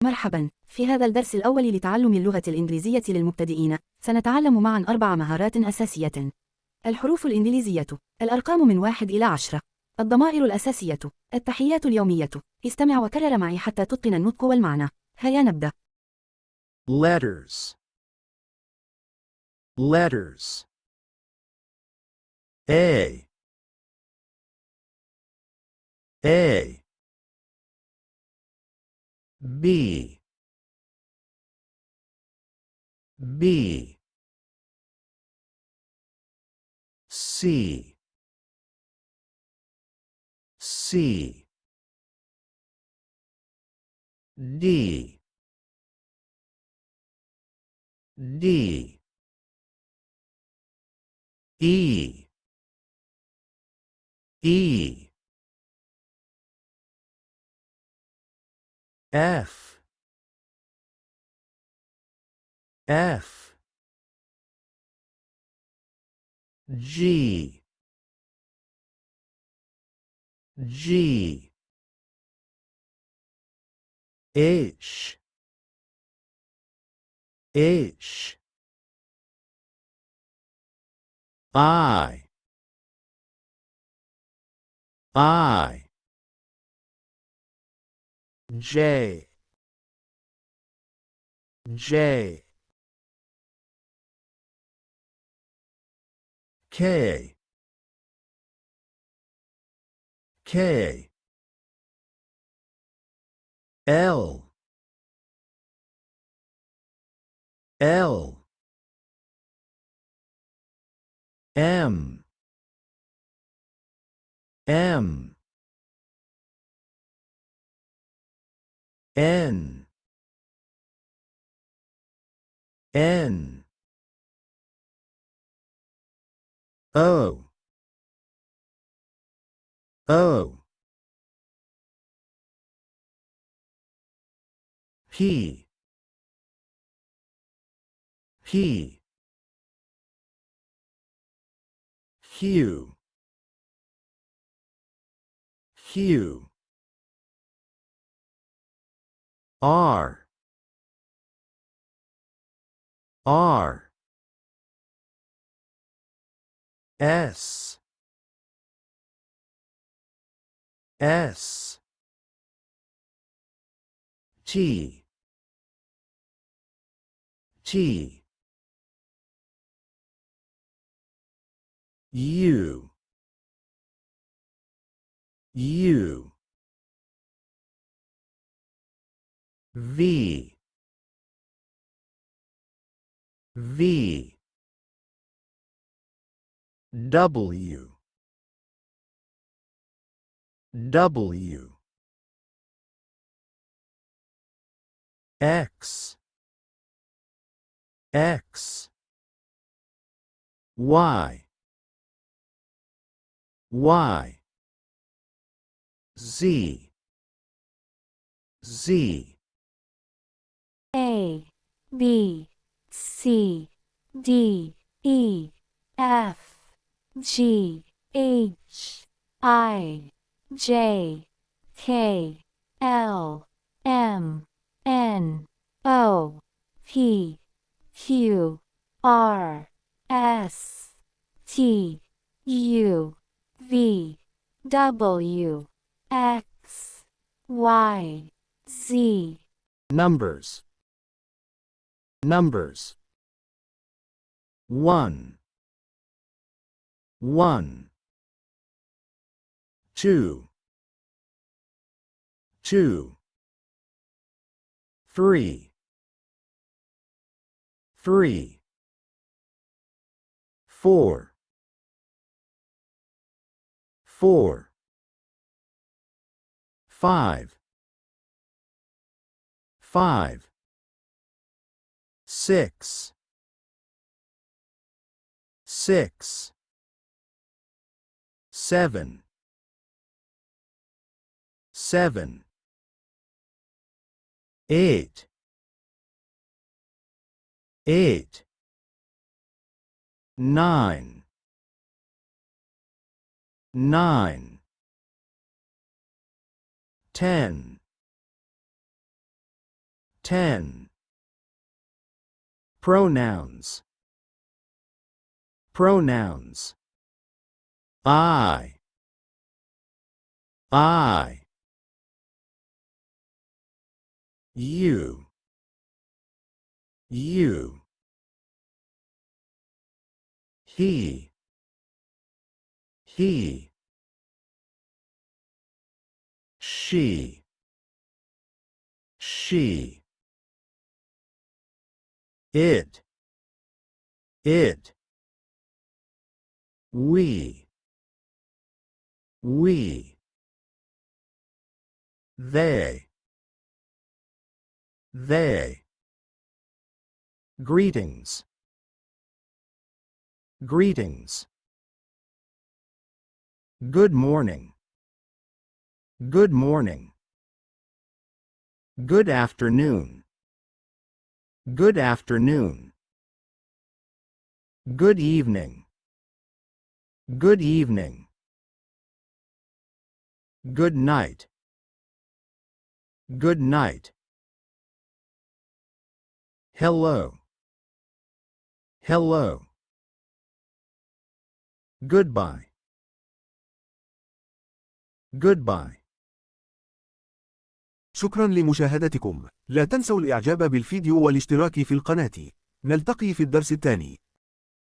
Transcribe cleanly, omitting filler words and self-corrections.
مرحبا، في هذا الدرس الأول لتعلم اللغة الإنجليزية للمبتدئين، سنتعلم معا 4 مهارات أساسية. الحروف الإنجليزية، الأرقام من 1 إلى 10، الضمائر الأساسية، التحيات اليومية. استمع وكرر معي حتى تتقن النطق والمعنى. هيا نبدأ. Letters. Letters. A. A. B. B. C. C. D. D. E. E. F. F. G. G. H. H. I. I. J. J. K. K. L. L. M. M. N. N. O. O. P. P. Q. Q. R. R. S. S. T. T. U. U. V. V. W. W. X. X. Y. Y. Z. Z. A, B, C, D, E, F, G, H, I, J, K, L, M, N, O, P, Q, R, S, T, U, V, W, X, Y, Z. Numbers. Numbers. 1. 1. 2. 2. 3. 3. 4. 4. 5. 5. 6. 6. 7. 7. 8. 8. 9. 9. 10. 10. Pronouns. Pronouns. I. You. He. She. It. We. They. Greetings. Good morning. Good afternoon. Good evening. Good night. Hello. Goodbye. شكرا لمشاهدتكم. لا تنسوا الإعجاب بالفيديو والاشتراك في القناة. نلتقي في الدرس الثاني.